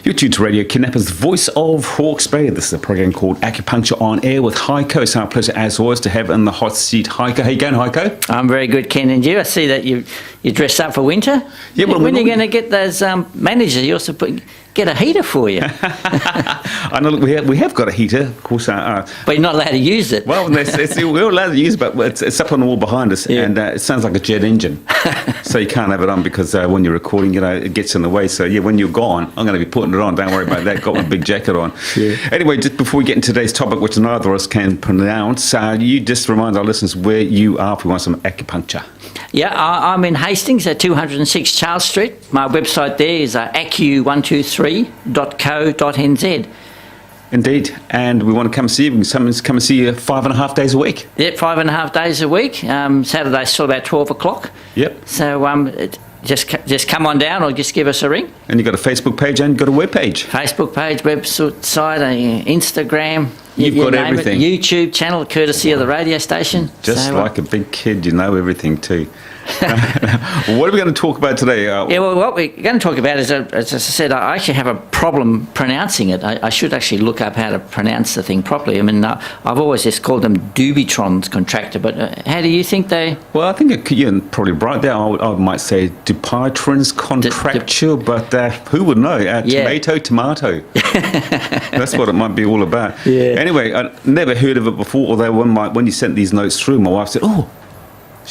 You're tuned to Radio Kidnappers, the voice of Hawke's Bay. This is a program called Acupuncture on Air with Heiko. It's our pleasure, as always, to have in the hot seat Heiko. How you going, Heiko? I'm very good, Ken, and you? I see that you dressed up for winter. Yeah, well, when are you going to get those managers? You also get a heater for you. I know we have got a heater, of course. But you're not allowed to use it. Well, we're allowed to use it, but it's up on the wall behind us, and it sounds like a jet engine. So you can't have it on because when you're recording, it gets in the way. So, when you're gone, I'm going to be putting it on. Don't worry about that. Got my big jacket on. Yeah. Anyway, just before we get into today's topic, which neither of us can pronounce, you just remind our listeners where you are if we want some acupuncture. Yeah, I'm in Hastings at 206 Charles Street. My website there is acu123.co.nz. Indeed, and we want to come see you. We can come and see you 5.5 days a week. Yep, 5.5 days a week. Saturdays till about 12 o'clock. Yep. So just come on down or just give us a ring. And you've got a Facebook page and you've got a web page. Facebook page, website, Instagram. You've got everything. YouTube channel, courtesy of the radio station. Just like a big kid, you know everything too. What are we going to talk about today? What we're going to talk about is, as I said, I actually have a problem pronouncing it. I should actually look up how to pronounce the thing properly. I mean, I've always just called them Dupuytren's Contracture, but how do you think they... Well, I think you're probably right there. I might say Dupuytren's Contracture, but who would know? Tomato. That's what it might be all about. Yeah. Anyway, I never heard of it before, although when you sent these notes through, my wife said,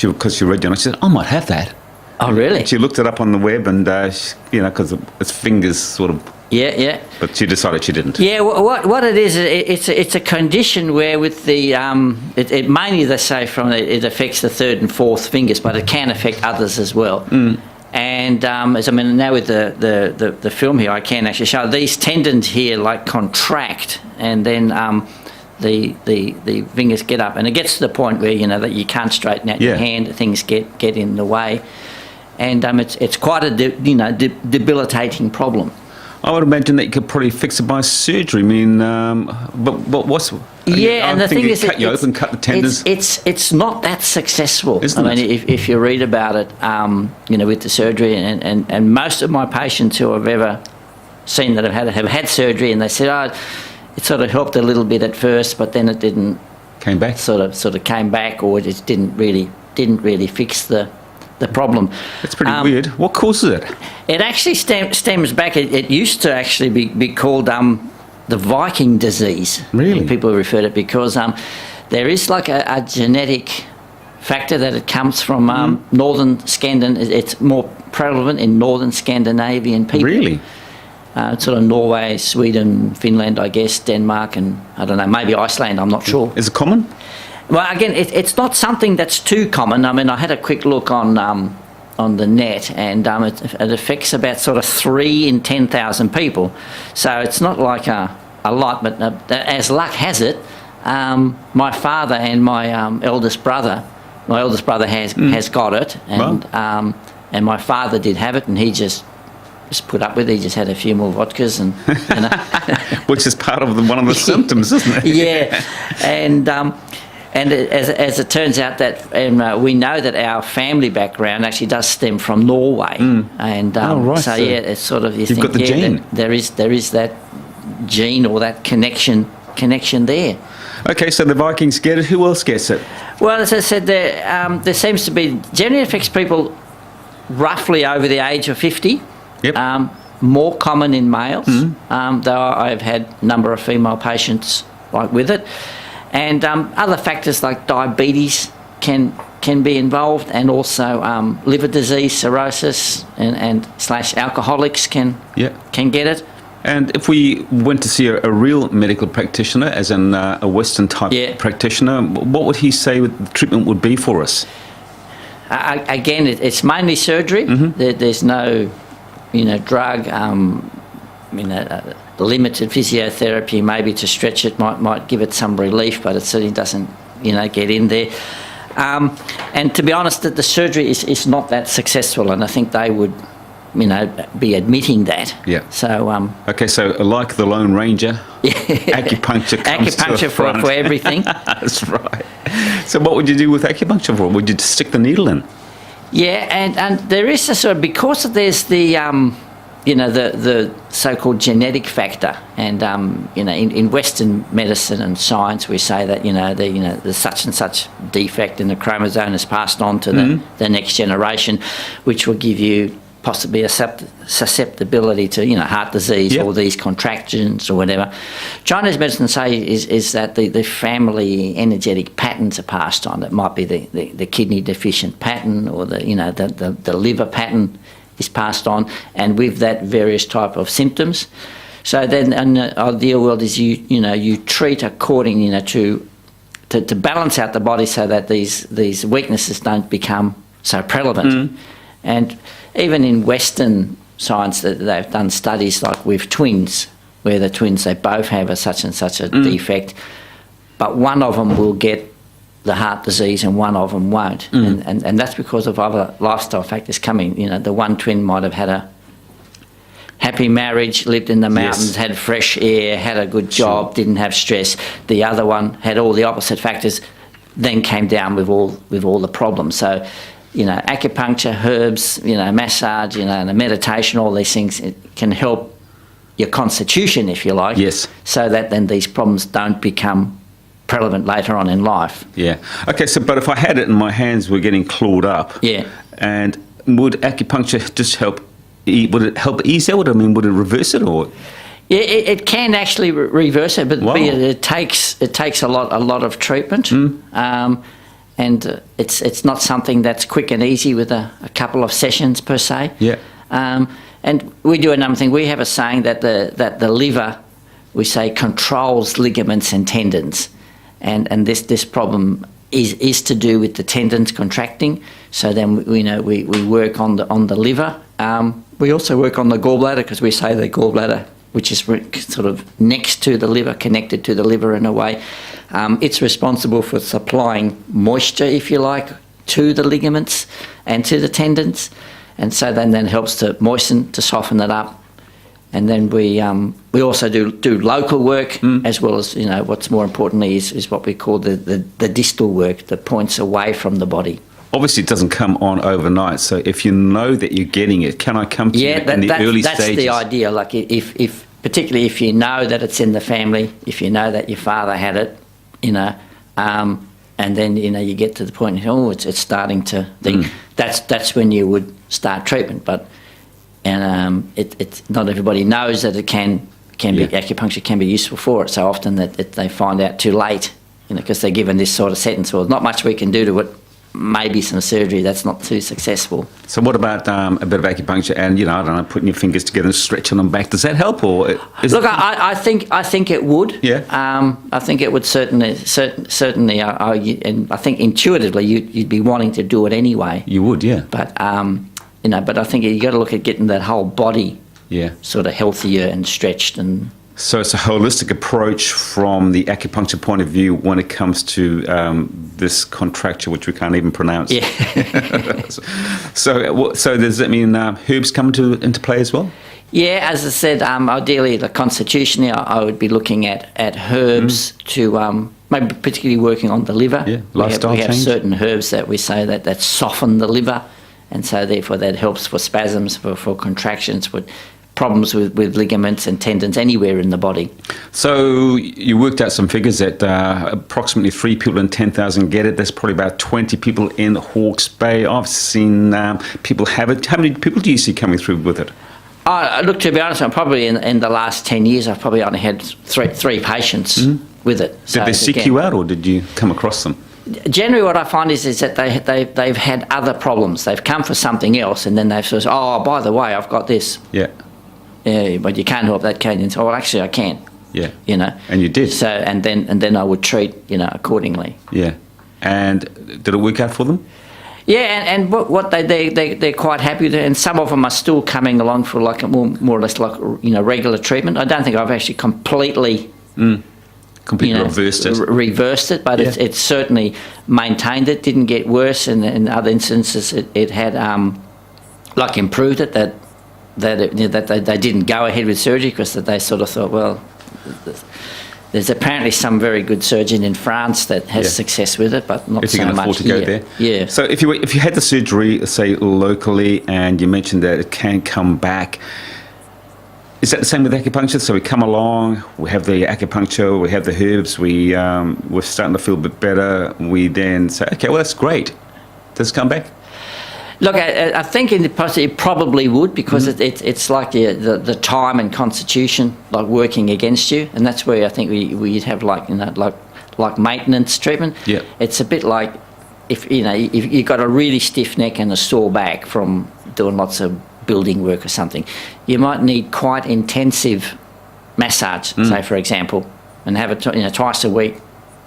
because she read it, and I said, I might have that. Oh, really? She looked it up on the web, and because its fingers sort of. Yeah. But she decided she didn't. Yeah. What it is, it's a condition where with the it mainly they say it affects the third and fourth fingers, but it can affect others as well. Mm. And now with the film here, I can actually show these tendons here contract, and then the fingers get up, and it gets to the point where that you can't straighten out your hand. Things get in the way, and it's quite a debilitating problem. I would imagine that you could probably fix it by surgery. I mean, but what's... And the thing is, cut you open, cut the tendons. It's not that successful. Isn't it? If you read about it, with the surgery, and most of my patients who I've ever seen that have had surgery, and they said, it sort of helped a little bit at first, but then it didn't. Came back. Sort of came back, or it just didn't really fix the problem. It's pretty weird. What causes it? It actually stems back. It used to actually be called the Viking disease. Really? People refer to it because there is a genetic factor that it comes from northern Scandinavia. It's more prevalent in northern Scandinavian people. Really? Sort of Norway, Sweden, Finland, I guess, Denmark, and I don't know, maybe Iceland, I'm not sure. Is it common? Well, again, it's not something that's too common. I mean, I had a quick look on the net, and it affects about sort of 3 in 10,000 people. So it's not like a lot, but as luck has it, my father and my eldest brother has got it, and and my father did have it, and he just put up with it. He just had a few more vodkas, and which is part of one of the symptoms, isn't it? Yeah, and as it turns out that we know that our family background actually does stem from Norway, and so it's sort of you've got the gene. There is that gene or that connection there. Okay, so the Vikings get it. Who else gets it? Well, as I said, there seems to be generally affects people roughly over the age of 50. Yep. More common in males, though I've had a number of female patients with it. And other factors like diabetes can be involved, and also liver disease, cirrhosis, and / alcoholics can get it. And if we went to see a real medical practitioner, as in a Western type practitioner, what would he say the treatment would be for us? Again, it's mainly surgery. There's no drug, limited physiotherapy maybe to stretch it might give it some relief, but it certainly doesn't, get in there. And to be honest, the surgery is not that successful, and I think they would, be admitting that. Yeah. So. Okay, so like the Lone Ranger, acupuncture comes acupuncture for everything. That's right. So what would you do with acupuncture for? Would you stick the needle in? Yeah, and there is a sort of, because there's the the so-called genetic factor, and in Western medicine and science, we say that the such and such defect in the chromosome is passed on to the next generation, which will give you possibly a susceptibility to heart disease or these contractions or whatever. Chinese medicine is that the family energetic patterns are passed on. It might be the kidney deficient pattern, or the liver pattern is passed on, and with that various type of symptoms. So then in the ideal world is you treat according to balance out the body so that these weaknesses don't become so prevalent. And even in Western science, that they've done studies like with twins, where the twins, they both have a such and such a defect, but one of them will get the heart disease and one of them won't. And that's because of other lifestyle factors coming. The one twin might have had a happy marriage, lived in the mountains, had fresh air, had a good job, didn't have stress. The other one had all the opposite factors, then came down with all the problems. So, acupuncture, herbs, massage, and the meditation, all these things, it can help your constitution, if you like, so that then these problems don't become prevalent later on in life. Yeah. Okay, but if I had it and my hands were getting clawed up, and would acupuncture just help? Would it help ease it? Would it reverse it, or? Yeah, it can actually reverse it, but it takes a lot of treatment. And it's not something that's quick and easy with a couple of sessions per se. Yeah. And we do another thing. We have a saying that the liver, we say, controls ligaments and tendons, and this problem is to do with the tendons contracting. So then we work on the liver. We also work on the gallbladder, because we say the gallbladder, which is sort of next to the liver, connected to the liver in a way. It's responsible for supplying moisture, if you like, to the ligaments and to the tendons. And so then helps to moisten, to soften it up. And then we also do local work, as well as, what's more importantly is what we call the distal work, the points away from the body. Obviously, it doesn't come on overnight. So if you know that you're getting it, can I come to you in the early stages? That's the idea. Like if particularly if you know that it's in the family, if you know that your father had it, and then you get to the point, it's starting to think. That's when you would start treatment. But it's not everybody knows that it can be acupuncture can be useful for it. So often that they find out too late, because they're given this sort of sentence. Well, not much we can do to it. Maybe some surgery that's not too successful. So what about a bit of acupuncture and I don't know, putting your fingers together and stretching them back? Does that help, or I think it would. Yeah. I think it would certainly. And I think intuitively you'd be wanting to do it anyway. You would, yeah. But but I think you got to look at getting that whole body sort of healthier and stretched and. So it's a holistic approach from the acupuncture point of view when it comes to this contracture, which we can't even pronounce. Yeah. So does that mean herbs come into play as well? Yeah, as I said, ideally the constitution, I would be looking at herbs to maybe particularly working on the liver. Yeah, lifestyle we have change. certain herbs that we say that soften the liver, and so therefore that helps for spasms, for contractions, for problems with ligaments and tendons anywhere in the body. So you worked out some figures that approximately 3 people in 10,000 get it. There's probably about 20 people in Hawke's Bay. I've seen people have it. How many people do you see coming through with it? Look, to be honest, I'm probably in the last 10 years, I've probably only had three patients with it. Did they seek you out, or did you come across them? Generally, what I find is that they've had other problems. They've come for something else, and then they've said, by the way, I've got this. Yeah. Yeah, but you can't help that, can you? So, well, actually, I can. Yeah. And you did. So, and then I would treat, accordingly. Yeah. And did it work out for them? Yeah, and what they're quite happy with it, and some of them are still coming along for like a more or less like regular treatment. I don't think I've actually completely reversed it, but it's certainly maintained it. Didn't get worse, and in other instances it had improved it. That they didn't go ahead with surgery because they sort of thought, well, there's apparently some very good surgeon in France that has success with it, but not so much here. If you can afford to go there. Yeah. So if you had the surgery, say locally, and you mentioned that it can come back, Is that the same with acupuncture? So we come along, we have the acupuncture, we have the herbs, we're starting to feel a bit better. We then say, okay, well, that's great. Does it come back? Look, I think in the process it probably would, because it's like the time and constitution like working against you, and that's where I think we'd have like maintenance treatment. Yeah. It's a bit like if you've got a really stiff neck and a sore back from doing lots of building work or something, you might need quite intensive massage, say for example, and have it twice a week.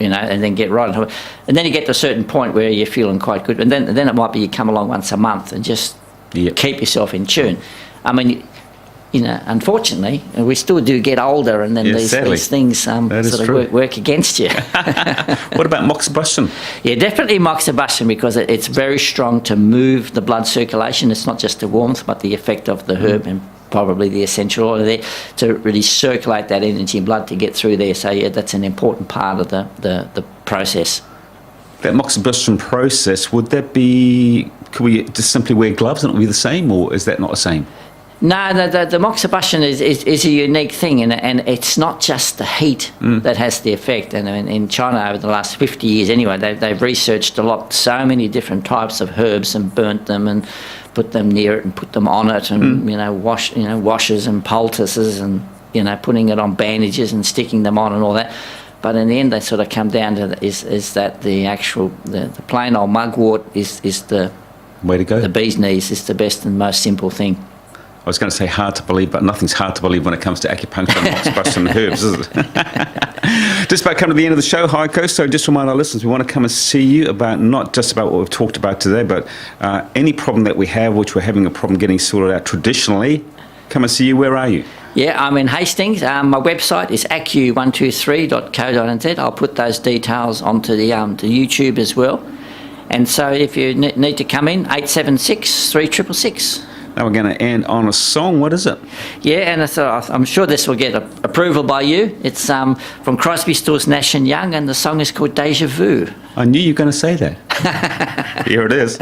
And then get right into it. And then you get to a certain point where you're feeling quite good. And then it might be you come along once a month and just keep yourself in tune. I mean, unfortunately, we still do get older, and then these things sort of work against you. What about moxibustion? Yeah, definitely moxibustion, because it's very strong to move the blood circulation. It's not just the warmth, but the effect of the herb and probably the essential oil there to really circulate that energy in blood to get through there. So yeah, that's an important part of the process. That moxibustion process, could we just simply wear gloves and it will be the same, or is that not the same? No, the moxibustion is a unique thing, and it's not just the heat that has the effect. And in China, over the last 50 years anyway, they've researched a lot, so many different types of herbs, and burnt them and put them near it and put them on it, and washes and poultices, and putting it on bandages and sticking them on and all that. But in the end, they sort of come down to is that the actual the plain old mugwort is the way to go. The bee's knees is the best and most simple thing. I was going to say hard to believe, but nothing's hard to believe when it comes to acupuncture and moxibustion and herbs, is it? Just about coming to the end of the show, Heiko, so just remind our listeners, we want to come and see you about not just about what we've talked about today, but any problem that we have, which we're having a problem getting sorted out traditionally, come and see you. Where are you? Yeah, I'm in Hastings. My website is acu123.co.nz. I'll put those details onto the YouTube as well. And so if you need to come in, 876 3666. Now we're going to end on a song. What is it? Yeah, and I'm sure this will get approval by you. It's from Crosby, Stills, Nash & Young, and the song is called Deja Vu. I knew you were going to say that. Here it is.